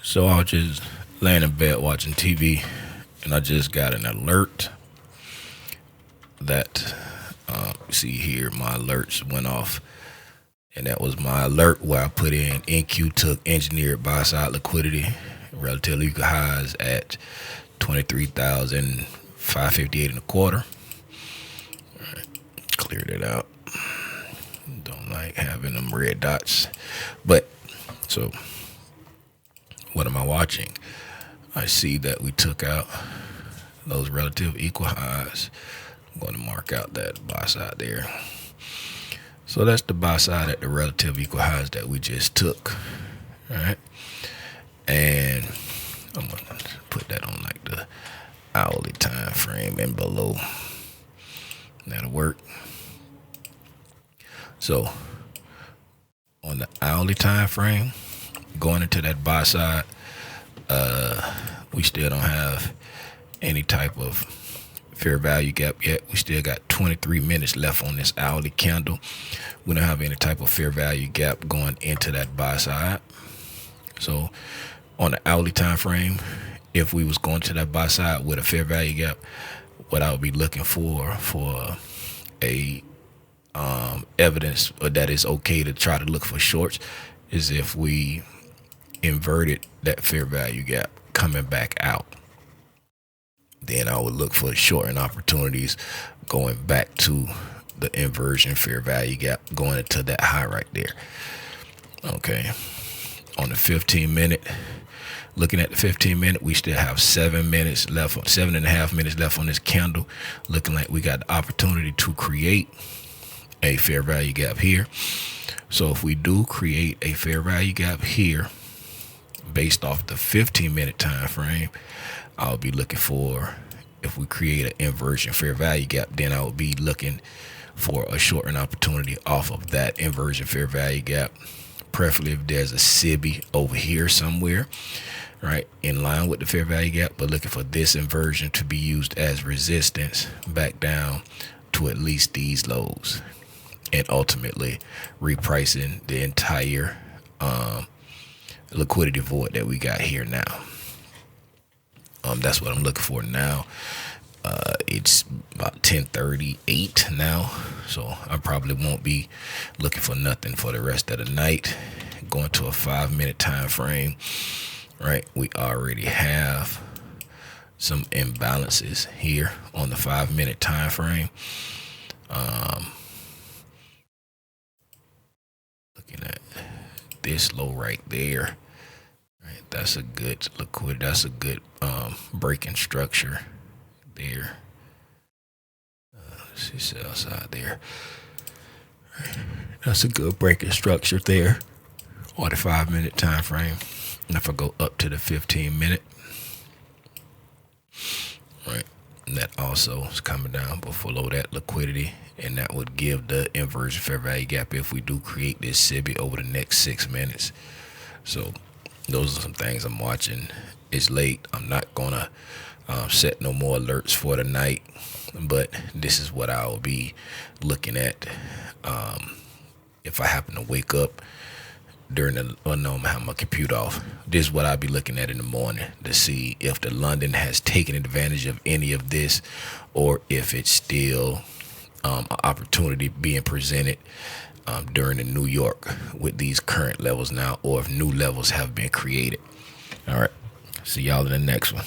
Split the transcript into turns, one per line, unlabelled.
So I was just laying in bed watching TV, and I just got an alert that you see here my alerts went off, and that was my alert where I put in NQ took engineered buy side liquidity relative equal highs at 23,558 and a quarter. All right, cleared it out. Don't like having them red dots, but so what am I watching? I see that we took out those relative equal highs. I'm going to mark out that buy side there. So that's the buy side at the relative equal highs that we just took. All right. And I'm going to put that on like the hourly time frame and below. That'll work. So on the hourly time frame, going into that buy side, we still don't have any type of fair value gap yet. We still got 23 minutes left on this hourly candle. We don't have any type of fair value gap going into that buy side. So on the hourly time frame, if we was going to that buy side with a fair value gap, what I would be looking for a evidence that it's okay to try to look for shorts is if we inverted that fair value gap coming back out. Then I would look for shorting opportunities going back to the inversion fair value gap going into that high right there. Okay. On the 15-minute, looking at the 15-minute, we still have 7 minutes left, 7.5 minutes left on this candle. Looking like we got the opportunity to create a fair value gap here. So if we do create a fair value gap here based off the 15-minute time frame, I'll be looking for, if we create an inversion fair value gap, then I will be looking for a shorting opportunity off of that inversion fair value gap, preferably if there's a SIBI over here somewhere, right, in line with the fair value gap, but looking for this inversion to be used as resistance back down to at least these lows, and ultimately repricing the entire liquidity void that we got here now. That's what I'm looking for now. It's about 10:38 now, so I probably won't be looking for nothing for the rest of the night. Going to a 5-minute time frame, right? We already have some imbalances here on the 5-minute time frame. Looking at this low right there. Right, that's a good liquidity. That's a good breaking structure there. Let's see, sell side there. Right. That's a good breaking structure there on the 5-minute time frame. And if I go up to the 15-minute, right, and that also is coming down below that liquidity, and that would give the inversion fair value gap if we do create this SIBI over the next 6 minutes. So those are some things I'm watching. It's late. I'm not gonna set no more alerts for the night, but this is what I'll be looking at if I happen to wake up during the, well, no, I'm gonna have my computer off. This is what I'll be looking at in the morning to see if the London has taken advantage of any of this, or if it's still an opportunity being presented during the New York with these current levels now, or if new levels have been created. All right. See y'all in the next one.